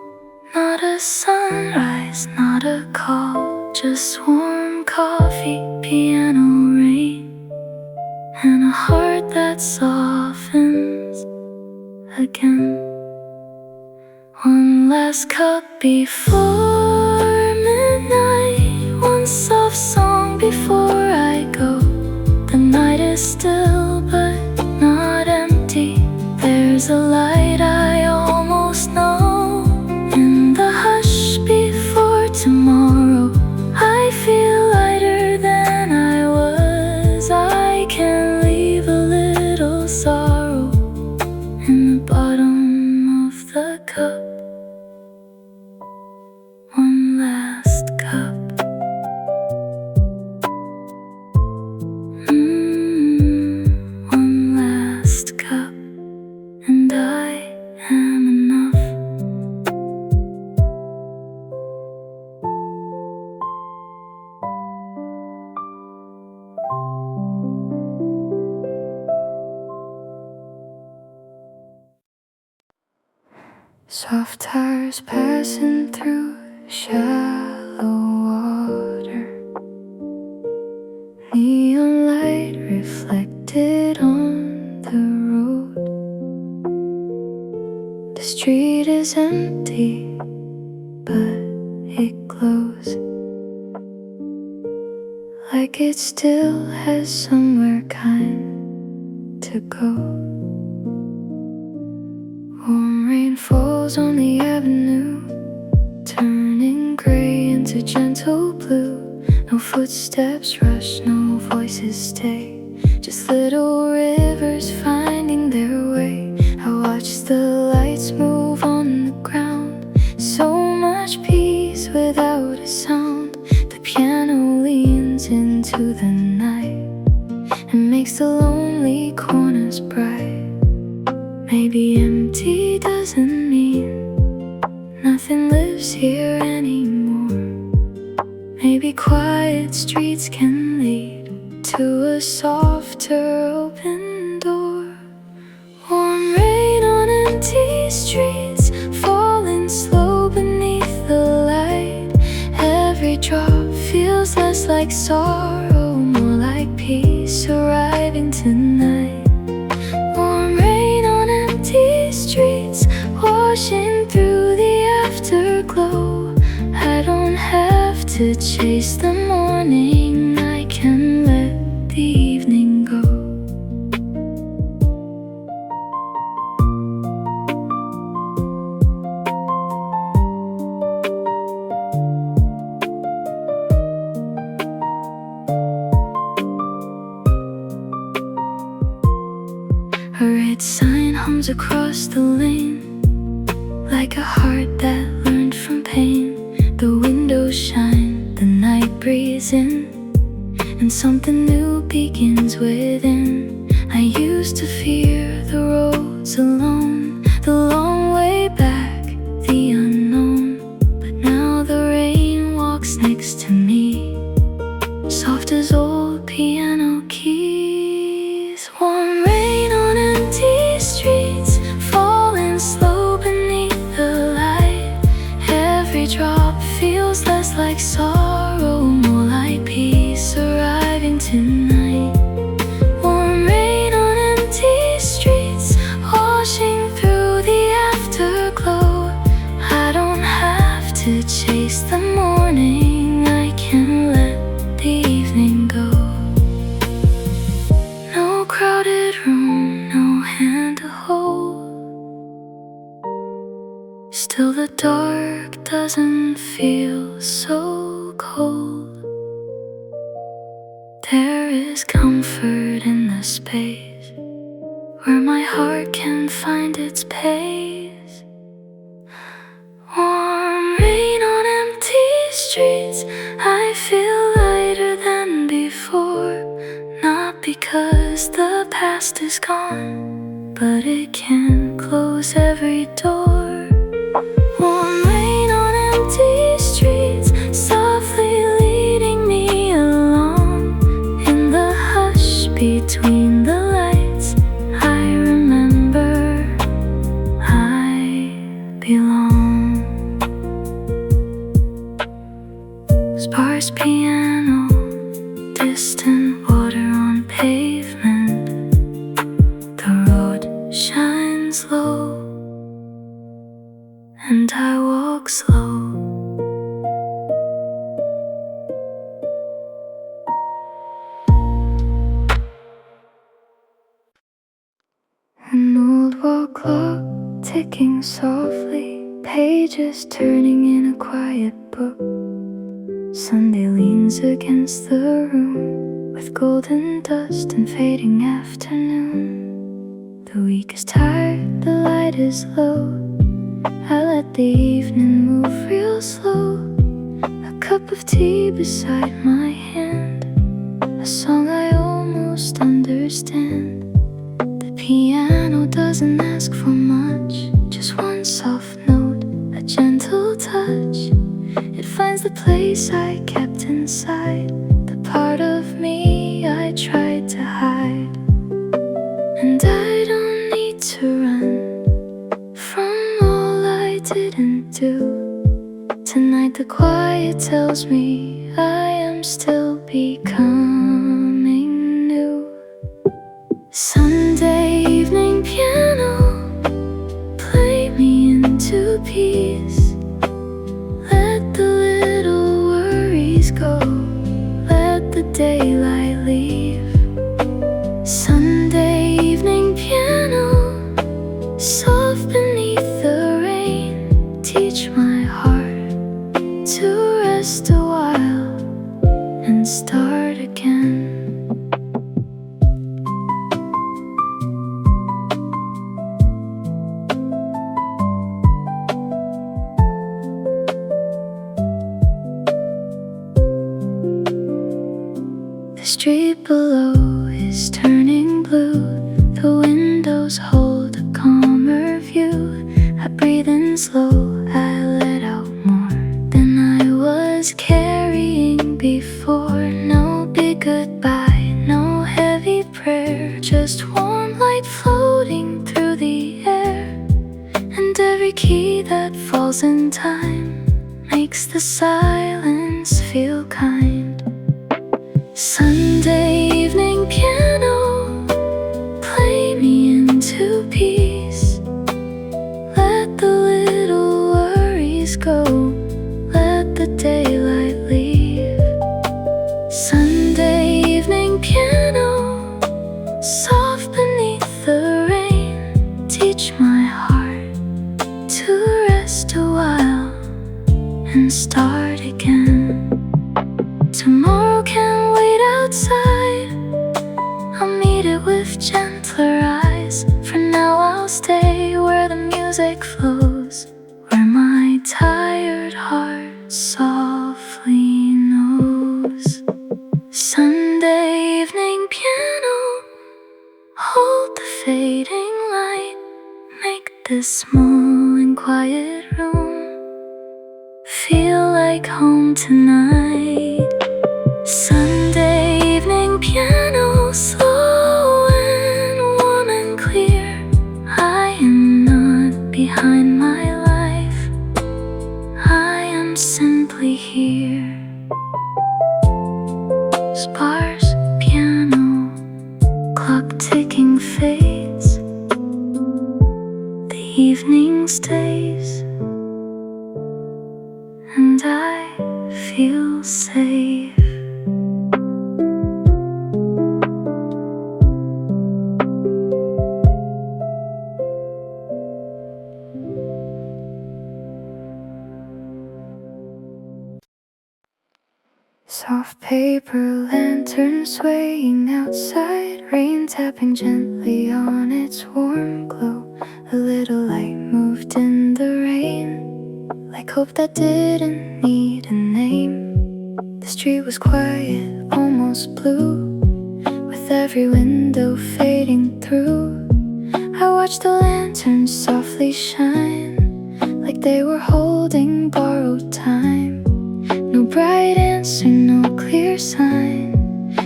not a sunrise, not a call, just warm coffee, piano rain, and a heart that softens again. One last cup before midnight, one soft song before I go. The night is still but not empty. There's a light I almost know. In the hush before tomorrow, I feel lighter than I was. I can leave a little sorrow in the bottom of the cup. One last cup. One last cup, and I Soft tires passing through shallow water, neon light reflected on the road. The street is empty, but it glows like it still has somewhere kind to go. Warm rain falls on the avenue, turning gray into gentle blue. No footsteps rush, no voices stay, just little rivers finding their way. I watch the lights move on the ground, so much peace without a sound. The piano leans into the night and makes the lonely corners bright. Maybe empty doesn't mean nothing lives here anymore. Maybe quiet streets can lead to a softer open door. Warm rain on empty streets, falling slow beneath the light. Every drop feels less like sorrow, more like peace arriving tonight. Warm rain on empty streets, washing through the afterglow. I don't have to chase the morning, I can let the evening go. A red sign hums across the lane, like a heart that learned from pain. The windows shine, the night breathes in, and something new begins within. I used to fear the roads alone, the long way back, the unknown. But now the rain walks next to me, soft as old piano keys. Warm rain on empty streets, falling slow beneath the light. Every drop feels less like sorrow, more like peace arriving tonight. Warm rain on empty streets, washing through the afterglow. I don't have to chase the morning, I can let the evening go. No crowded room, no hand to hold. Still the dark doesn't feel so cold. There is comfort in the space where my heart can find its pace. Warm rain on empty streets, I feel lighter than before. Not because the past is gone, but it can close every door. Warm rain on empty streets, softly leading me along. In the hush between the lights, I remember I belong. Sparse piano, distant water on pavement. The road shines low, and I walk slow. An old wall clock ticking softly, pages turning in a quiet book. Sunday leans against the room with golden dust and fading afternoon. The week is tired, the light is low, I let the evening move real slow. A cup of tea beside my hand, a song I almost understand. The piano doesn't ask for much, just one soft note, a gentle touch. It finds the place I kept inside, the part of me I tried to hide. And I don't need to run from all I tells me I am still becoming new. Sunday evening piano, play me into peace. Let the little worries go, let the daylight leave. Sunday evening piano, soft beneath the rain, teach my heart to rest a while and start again. The street below is turning blue. The windows hold a calmer view. I breathe in slow, I let out more than I was carrying before. No big goodbye, no heavy prayer, just warm light floating through the air. And every key that falls in time makes the silence feel kind. Sunday evening piano, play me into peace. Let the little worries go, let the daylight leave. Sunday evening piano, soft beneath the rain, teach my heart to rest a while and start again. Tomorrow can wait outside, I'll meet it with gentler eyes. For now I'll stay where the music flows, where my tired heart softly knows. Sunday evening piano, hold the fading light, make this small and quiet room feel like home tonight. Sunday evening piano, slow and warm and clear. I am not behind my life, I am simply here. Sparse piano, clock ticking fades. The evening stays, and I feel safe. Soft paper lantern swaying outside, rain tapping gently on its warm glow. A little light moved in the rain, like hope that didn't need a name. The street was quiet, almost blue, with every window fading through. I watched the lanterns softly shine, like they were holding borrowed time. No bright answer, no clear sign,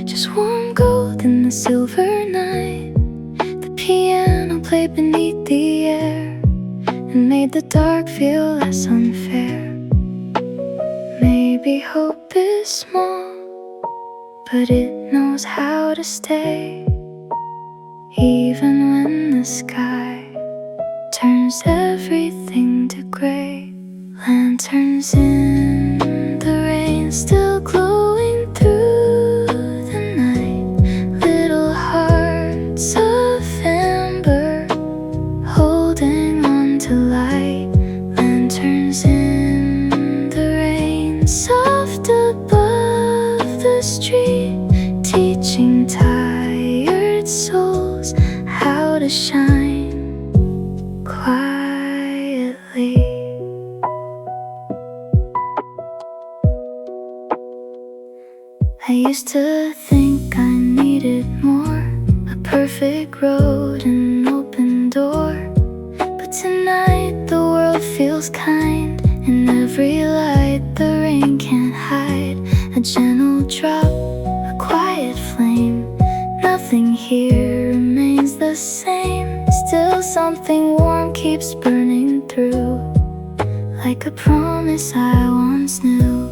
just warm gold in the silver night. The piano played beneath the air and made the dark feel less unfair. Maybe hope is small, but it knows how to stay, even when the sky turns everything to gray. Lanterns in the rain, still glowing through the night. Little hearts of amber, holding on to light. Lanterns in the rain, soft above the street, teaching tired souls how to shine quietly. I used to think I needed more, a perfect road and an open door. But tonight the world feels kind, in every light the rain can't hide. A gentle drop, a quiet flame, nothing here remains the same. Still something warm keeps burning through, like a promise I once knew.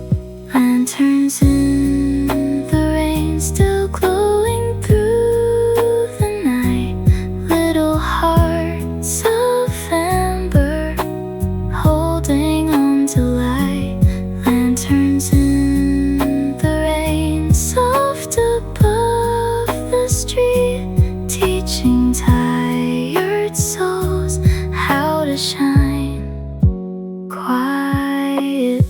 Lanterns in the rain, still glowing through the night. Little hearts of amber, holding on to light. Lanterns in the rain, soft above the street, teaching tired souls how to shine quietly.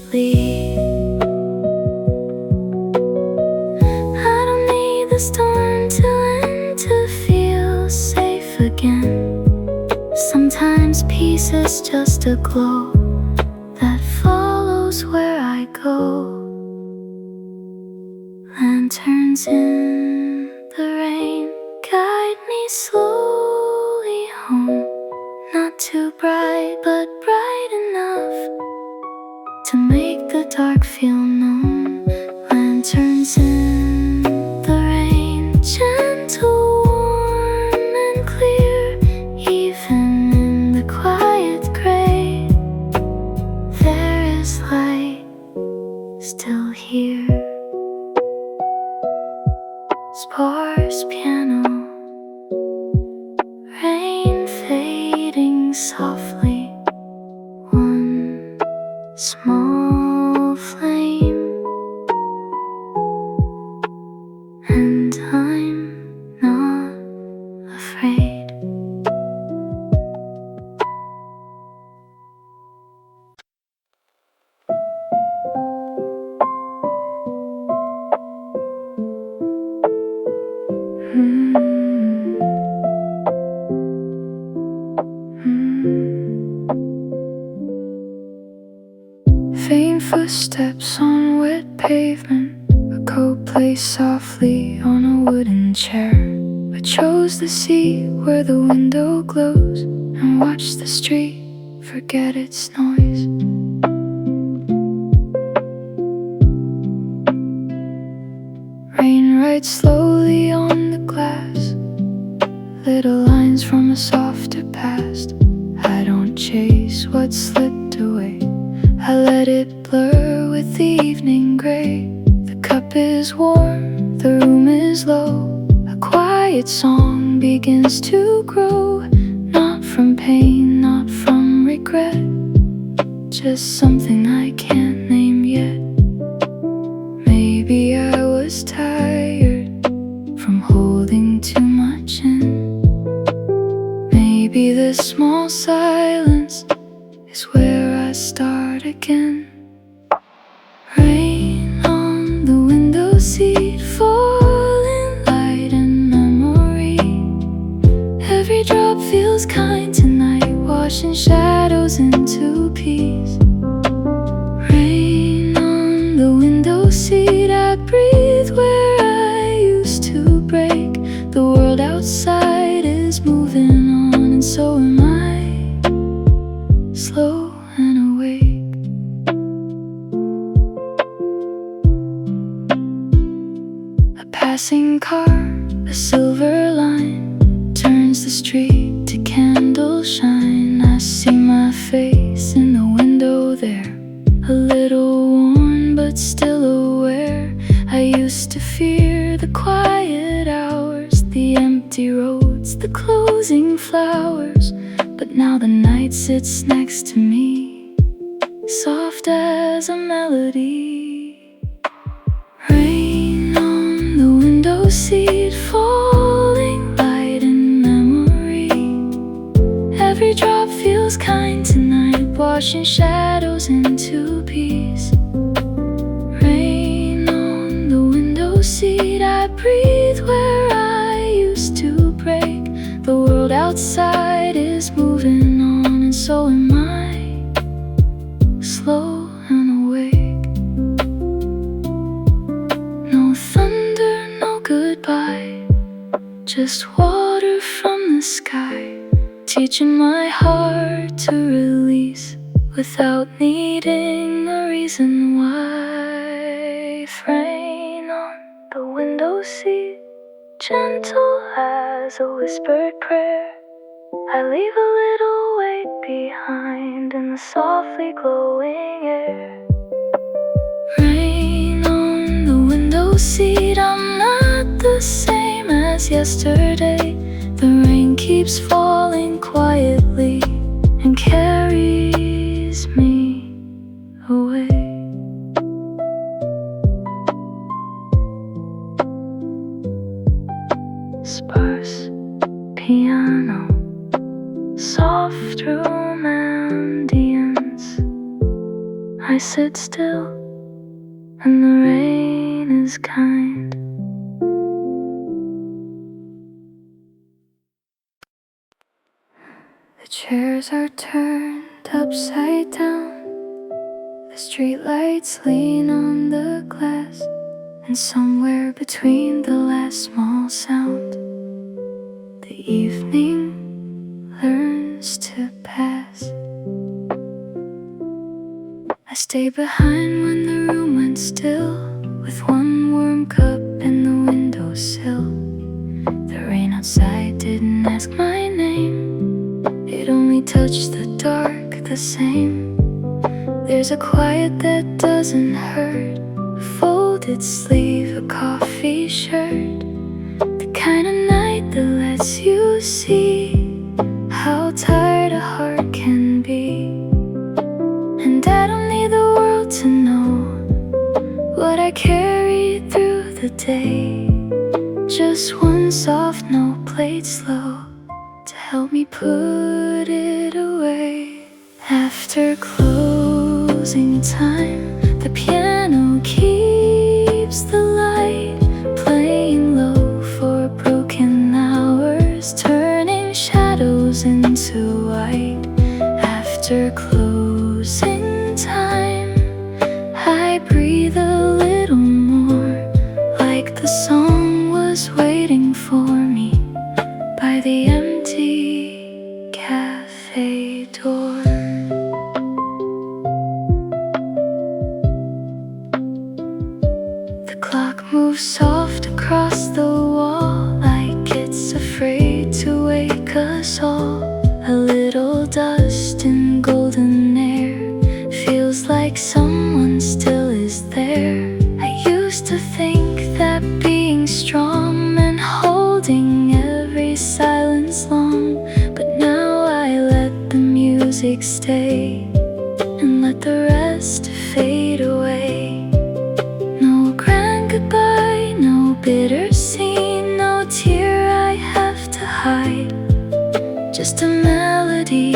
I don't need the storm to end to feel safe again. Sometimes peace is just a glow that follows where I go. Lanterns in the rain guide me slowly home. Not too bright, but bright enough to make the dark feel known. Lanterns in the rain, gentle, warm and clear. Even in the quiet gray, there is light still here. Sparse piano, rain fading softly. One small flame, and I'm not afraid. Faint footsteps on wet pavement. A coat placed softly on a wooden chair. I chose the seat where the window glows and watch the street forget its noise. Rain writes slowly on the glass, little lines from a softer past. I don't chase what slipped away, I let it blur with the evening gray. The cup is warm, the room is low. A quiet song begins to grow, not from pain, not from regret, just something I can't name yet. Maybe I was tired from holding too much in. Maybe this small silence is where I start again. Rain on the window seat, falling light and memory. Every drop feels kind tonight, washing shadows into peace. Rain on the window seat, I breathe where I used to break. The world outside is moving on, and so am I, slow and awake. A passing car, a silver line, turns the street to candle shine. I see my face in the window there, a little worn but still aware. I used to fear the quiet hours, the empty roads, the closing flowers. But now the night sits next to me, soft as a melody. Rain on the window seat, falling light in memory. Every drop feels kind tonight, washing shadows into peace. Rain on the window seat, I breathe where I used to break. The world outside is moving on, and so am I, slow and awake. No thunder, no goodbye, just water from the sky, teaching my heart to release without needing a reason why. Rain on the window seat, gentle as a whispered prayer. I leave a little weight behind in the softly glowing air. Rain seat. I'm not the same as yesterday. The rain keeps falling quietly and carries me away. Sparse piano, soft romandians. I sit still and the rain is kind. The chairs are turned upside down. The streetlights lean on the glass, and somewhere between the last small sound, the evening learns to pass. I stay behind when the room went still, with one warm cup in the windowsill. The rain outside didn't ask my name, it only touched the dark the same. There's a quiet that doesn't hurt, a folded sleeve, a coffee shirt, the kind of night that lets you see how tired a heart can be. And I don't need the world to know what I carried through the day. Just one soft note played slow to help me put it away. After closing time, the piano keeps the light playing low for broken hours, turning shadows into white. After closing time, I breathe a little more, like the song was waiting for me by the empty cafe door. The clock moves soft across the wall, like it's afraid to wake us all. A little dust in golden air, feels like someone still is there. I used to think that being strong meant holding every silence long, but now I let the music stay and let the rest fade away. No grand goodbye, no bitter scene, no tear I have to hide. Just a melody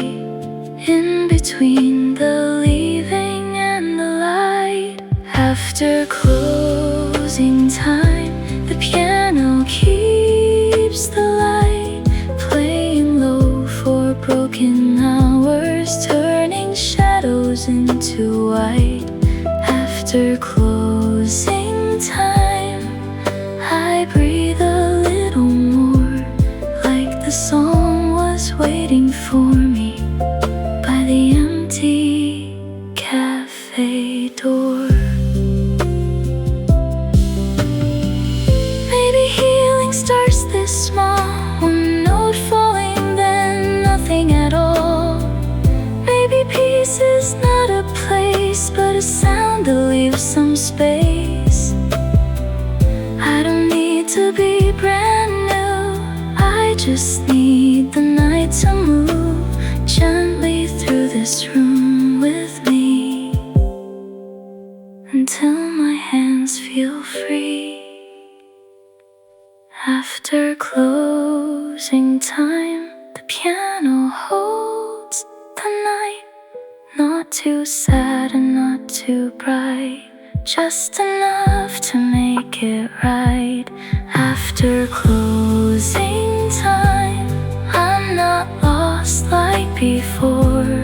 in between the leaving and the light. After closing time, the piano keeps the light playing low for broken hours, turning shadows into white. After closing time, I breathe a little more, like the song was waiting for me by the empty cafe door. Maybe healing starts this small, one note falling, then nothing at all. Maybe peace is not a place, but a sound that leaves some space. I don't need to be brand new, I just need the night to move gently through this room with me, until my hands feel free. After closing time, the piano holds the night, not too sad and not too bright, just enough to make it right. After closing time, I'm not lost like before.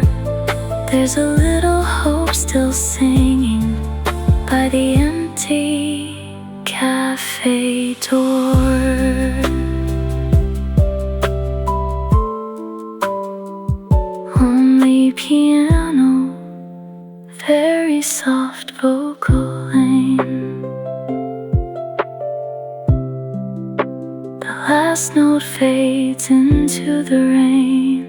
There's a little hope still singing by the empty cafe door. Only piano, very soft vocal lane. The last note fades into the rain,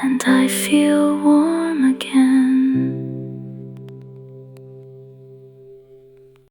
and I feel warm